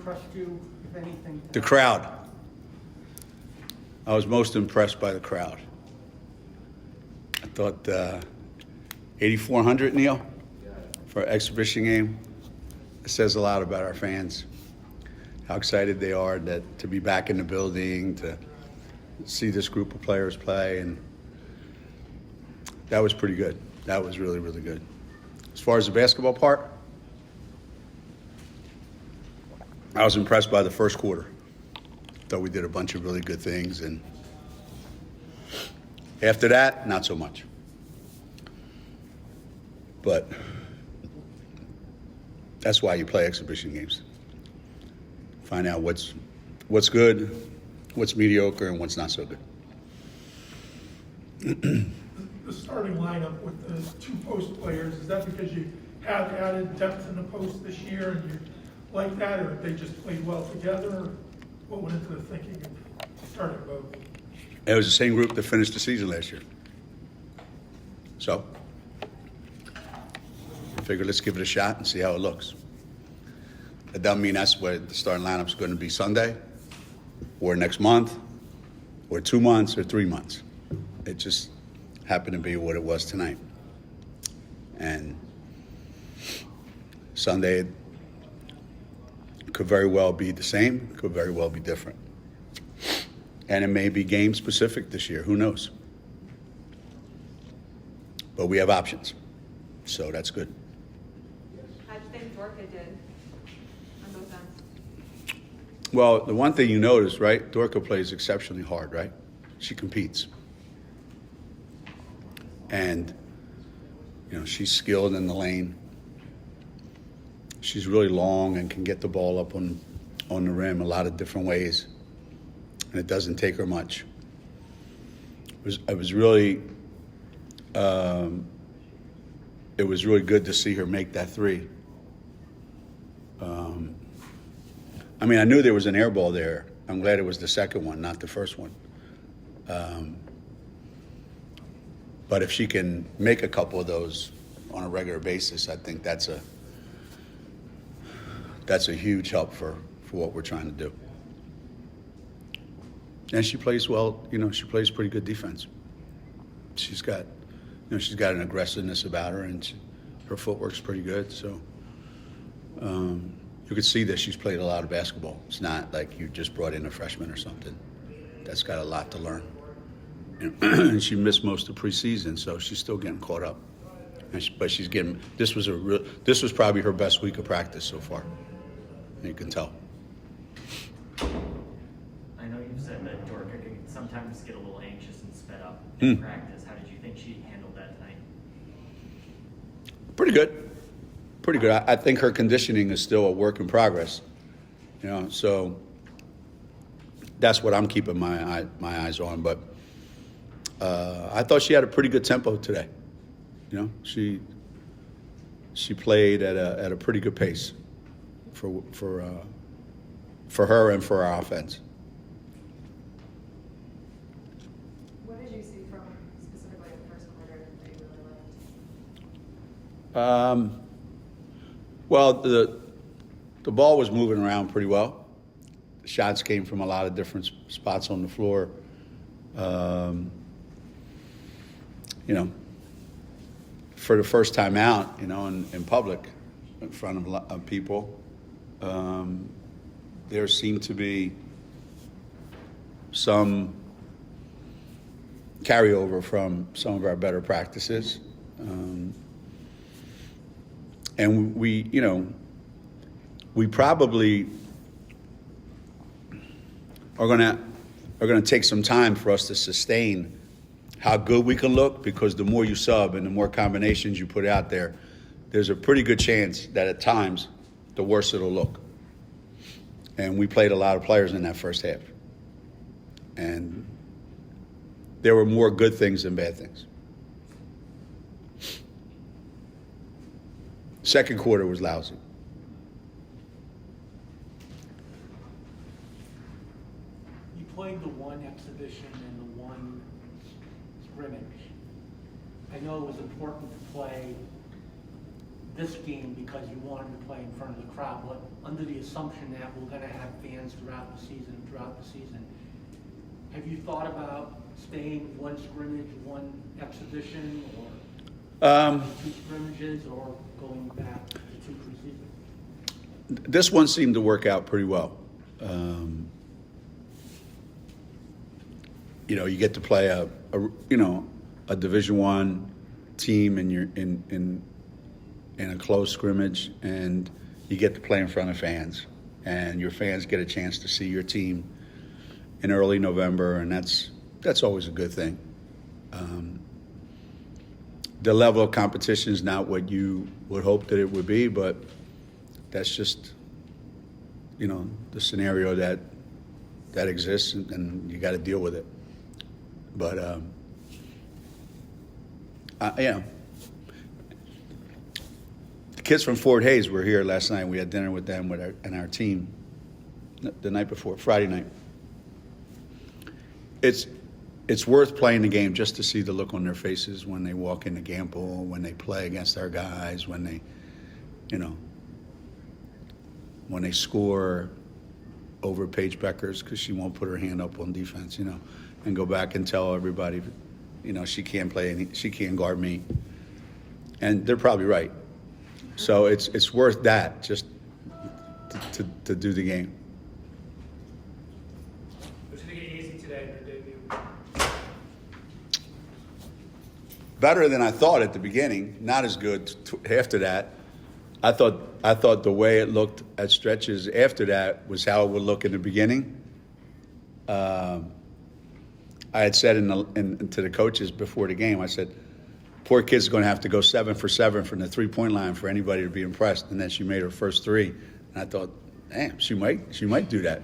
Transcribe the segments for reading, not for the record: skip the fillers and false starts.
impressed you, if anything? The crowd. I was most impressed by the crowd. I thought 8,400, Neil, for an exhibition game. It says a lot about our fans, how excited they are to be back in the building, to see this group of players play, and that was pretty good. That was really, really good. As far as the basketball part, I was impressed by the first quarter. Thought we did a bunch of really good things, and after that, not so much. But that's why you play exhibition games. Find out what's good, what's mediocre, and what's not so good. The starting lineup with the two post players, is that because you have added depth in the post this year and you like that, or they just played well together? Or what went into the thinking of starting both? It was the same group that finished the season last year. So, I figured let's give it a shot and see how it looks. It doesn't mean that's what the starting lineup's going to be Sunday, or next month, or 2 months, or 3 months. It just happened to be what it was tonight. And Sunday could very well be the same, could very well be different. And it may be game specific this year, who knows? But we have options, so that's good. How do you think Dorka did on both ends? Well, the one thing you notice, right, Dorka plays exceptionally hard, right? She competes. And, she's skilled in the lane. She's really long and can get the ball up on the rim a lot of different ways. And it doesn't take her much. It was really good to see her make that three. I knew there was an air ball there. I'm glad it was the second one, not the first one. But if she can make a couple of those on a regular basis, I think that's a huge help for what we're trying to do. And she plays well. She plays pretty good defense. She's got an aggressiveness about her, and her footwork's pretty good. So you could see that she's played a lot of basketball. It's not like you just brought in a freshman or something. That's got a lot to learn. And she missed most of preseason, so she's still getting caught up. But she's getting. This was probably her best week of practice so far. You can tell. I know you've said that Dorka can sometimes get a little anxious and sped up in practice. How did you think she handled that tonight? Pretty good. Pretty good. I think her conditioning is still a work in progress. So that's what I'm keeping my eyes on. But I thought she had a pretty good tempo today. She played at a pretty good pace for her and for our offense. What did you see from specifically in the first quarter that you really liked? Well, the ball was moving around pretty well. The shots came from a lot of different spots on the floor. For the first time out, in public, in front of people, there seemed to be some carryover from some of our better practices. And we probably are gonna take some time for us to sustain how good we can look, because the more you sub and the more combinations you put out there, there's a pretty good chance that at times the worse it'll look. And we played a lot of players in that first half. And there were more good things than bad things. Second quarter was lousy. You played the one exhibition and the one scrimmage. I know it was important to play this game because you wanted to play in front of the crowd, but under the assumption that we're gonna have fans throughout the season, have you thought about staying one scrimmage, one exhibition, or two scrimmages, or going back to two preseason? This one seemed to work out pretty well. You get to play a Division I team in a close scrimmage, and you get to play in front of fans, and your fans get a chance to see your team in early November, and that's always a good thing. The level of competition is not what you would hope that it would be, but that's just the scenario that exists, and you got to deal with it. But the kids from Fort Hays were here last night. We had dinner with them and our team the night before, Friday night. It's worth playing the game just to see the look on their faces when they walk into Gamble, when they play against our guys, when they, when they score over Paige Beckers because she won't put her hand up on defense, and go back and tell everybody, she can't she can't guard me, and they're probably right. So it's worth that just to do the game. What did you think of Easy today in her debut? Better than I thought at the beginning. Not as good after that. I thought the way it looked at stretches after that was how it would look in the beginning. I had said to the coaches before the game, I said, poor kid's going to have to go 7 for 7 from the three-point line for anybody to be impressed. And then she made her first three, and I thought, damn, she might do that.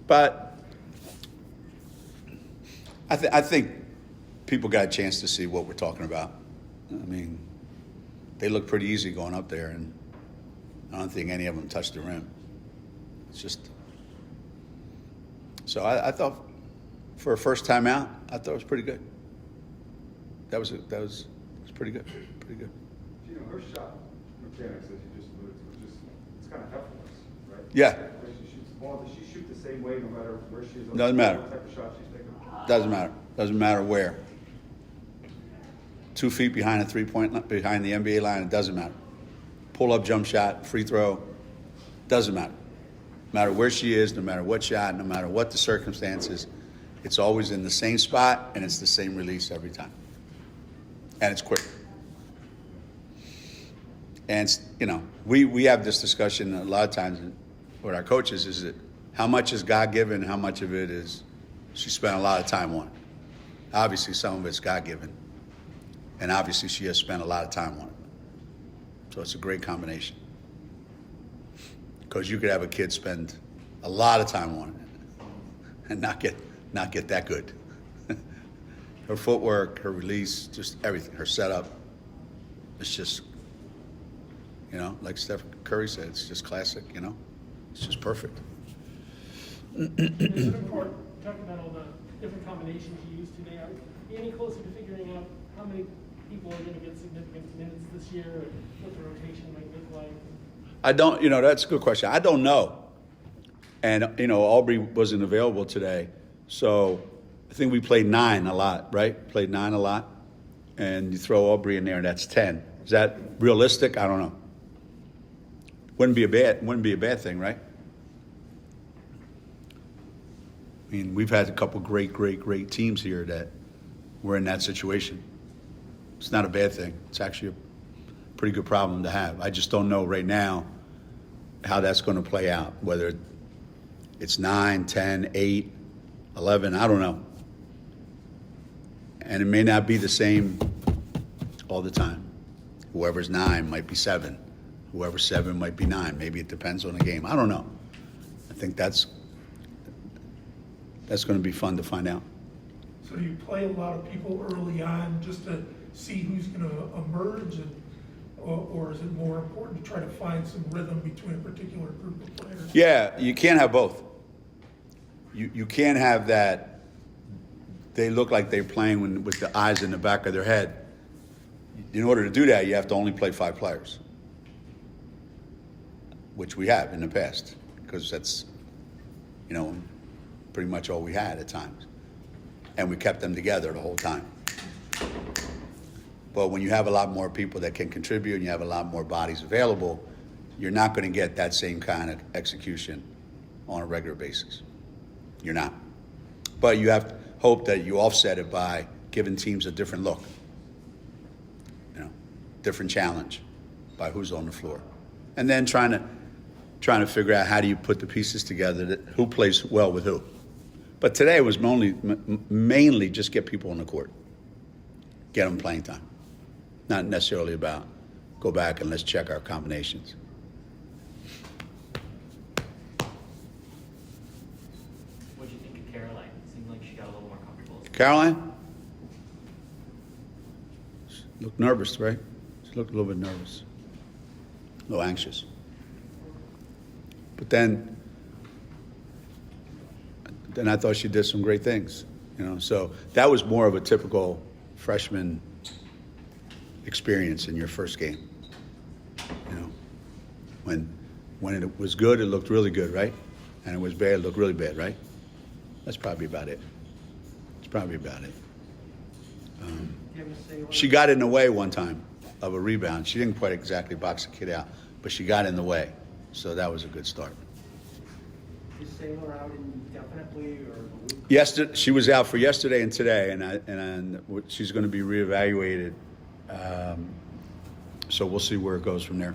But I think people got a chance to see what we're talking about. I mean, they look pretty easy going up there, and I don't think any of them touched the rim. It's just so I thought for a first time out, I thought it was pretty good. That was pretty good, pretty good. Her shot mechanics, as you just alluded to, it's kind of effortless, right? Yeah. She shoots the ball. Does she shoot the same way no matter where she is? Doesn't matter. What type of shot she's taking? Doesn't matter. Doesn't matter where. 2 feet behind a 3-point behind the NBA line, it doesn't matter. Pull up, jump shot, free throw, doesn't matter. No matter where she is, no matter what shot, no matter what the circumstances, it's always in the same spot and it's the same release every time. And it's quick. And we have this discussion a lot of times with our coaches: is that how much is God given, how much of it is she spent a lot of time on it. Obviously, some of it's God given. And obviously, she has spent a lot of time on it. So it's a great combination. Because you could have a kid spend a lot of time on it and not get that good. Her footwork, her release, just everything, her setup. It's just, like Steph Curry said, it's just classic, It's just perfect. Is it important, talking about all the different combinations you used today, are you any closer to figuring out how many people are going to get significant minutes this year, and what the rotation might look like? I don't, that's a good question. I don't know. And, Aubrey wasn't available today. So I think we played 9 a lot, right? Played 9 a lot. And you throw Aubrey in there, and that's 10. Is that realistic? I don't know. Wouldn't be a bad thing, right? I mean, we've had a couple great teams here that were in that situation. It's not a bad thing. It's actually a pretty good problem to have. I just don't know right now how that's going to play out, whether it's 9, 10, 8, 11, I don't know. And it may not be the same all the time. Whoever's 9 might be 7. Whoever's 7 might be 9. Maybe it depends on the game. I don't know. I think that's going to be fun to find out. So do you play a lot of people early on just to see who's going to emerge, or is it more important to try to find some rhythm between a particular group of players? Yeah, you can't have both. You can't have that they look like they're playing with the eyes in the back of their head. in order to do that, you have to only play 5 players, which we have in the past, because that's, pretty much all we had at times. And we kept them together the whole time. But when you have a lot more people that can contribute and you have a lot more bodies available, you're not going to get that same kind of execution on a regular basis. You're not. But you have to hope that you offset it by giving teams a different look, different challenge by who's on the floor. And then trying to figure out how do you put the pieces together, who plays well with who. But today it was mainly just get people on the court, get them playing time. Not necessarily about go back and let's check our combinations. What do you think of Caroline? It seemed like she got a little more comfortable. Caroline? She looked nervous, right? She looked a little bit nervous, a little anxious. But then I thought she did some great things, So that was more of a typical freshman experience in your first game. When it was good, it looked really good, right? And it was bad, it looked really bad, right? That's probably about it. It's probably about it. She got in the way one time of a rebound. She didn't quite exactly box the kid out, but she got in the way. So that was a good start. Is Sailor out indefinitely or a week? Yesterday, she was out for yesterday and today, and she's going to be reevaluated. So we'll see where it goes from there.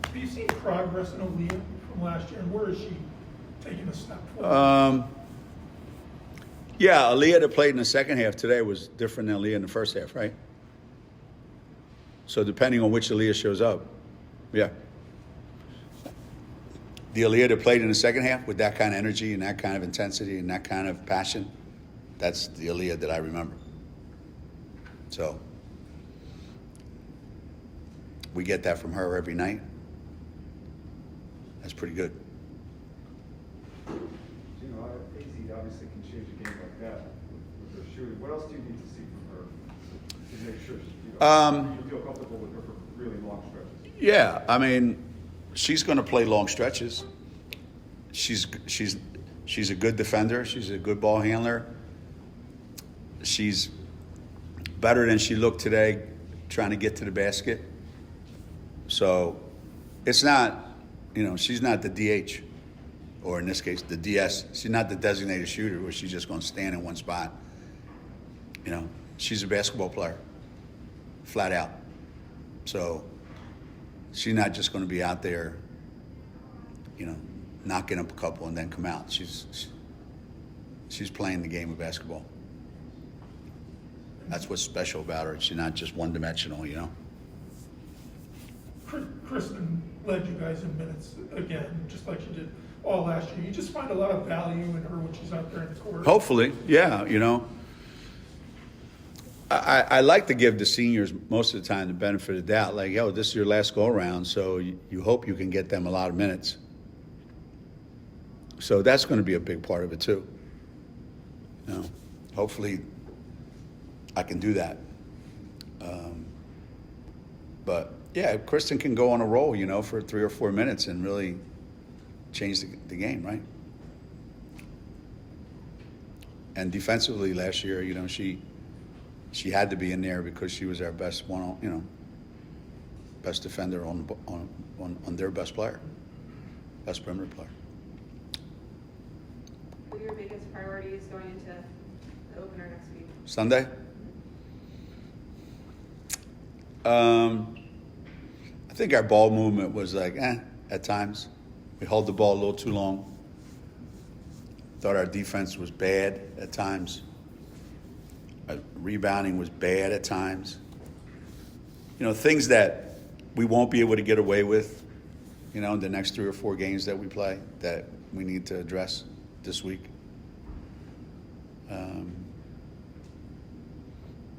Have you seen progress in Aaliyah from last year, and where is she taking a step forward? Yeah, Aaliyah that played in the second half today was different than Aaliyah in the first half, right? So depending on which Aaliyah shows up, yeah. The Aaliyah that played in the second half with that kind of energy and that kind of intensity and that kind of passion, that's the Aaliyah that I remember. So we get that from her every night. That's pretty good. AZ obviously can change a game like that with her shooting. What else do you need to see from her to make sure you feel comfortable with her for really long stretches? Yeah, I mean, she's going to play long stretches. She's a good defender. She's a good ball handler. She's better than she looked today trying to get to the basket. So it's not, she's not the DH, or in this case, the DS. She's not the designated shooter where she's just going to stand in one spot. She's a basketball player, flat out. So she's not just going to be out there, knocking up a couple and then come out. She's playing the game of basketball. That's what's special about her. She's not just one-dimensional, Kristen led you guys in minutes again, just like she did all last year. You just find a lot of value in her when she's out there in the court. Hopefully, yeah, I like to give the seniors most of the time the benefit of the doubt. Like, this is your last go-around, so you hope you can get them a lot of minutes. So that's going to be a big part of it, too. Hopefully I can do that. But, yeah, Kristen can go on a roll, for 3 or 4 minutes and really change the game, right? And defensively last year, she had to be in there because she was our best best defender on their best player, best perimeter player. What are your biggest priorities going into the opener next week? Sunday? I think our ball movement was like, at times. We held the ball a little too long. Thought our defense was bad at times. Our rebounding was bad at times. Things that we won't be able to get away with, in the next 3 or 4 games that we play that we need to address this week.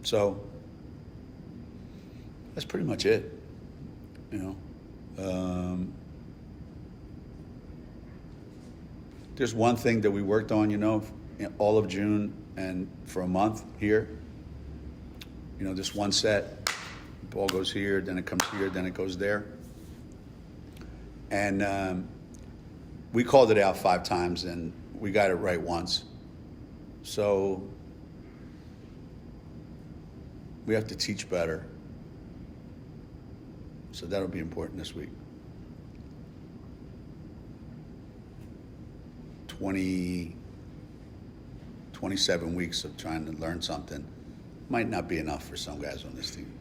So that's pretty much it, There's one thing that we worked on, in all of June and for a month here. You know, this one set, ball goes here, then it comes here, then it goes there. And we called it out 5 times, and we got it right once. So we have to teach better. So that'll be important this week. 27 weeks of trying to learn something might not be enough for some guys on this team.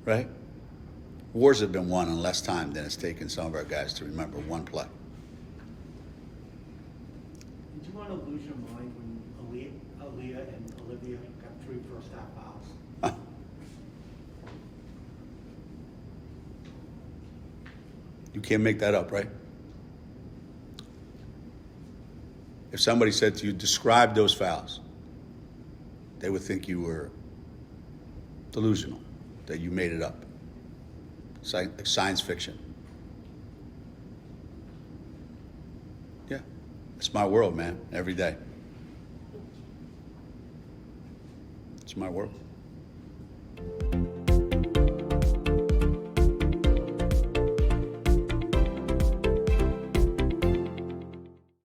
Right? Wars have been won in less time than it's taken some of our guys to remember one play. Did you want to lose your mind when Aaliyah and Olivia got 3 first-half fouls? You can't make that up, right? If somebody said to you, describe those fouls, they would think you were delusional, that you made it up. It's like science fiction. Yeah, it's my world, man, every day. It's my world.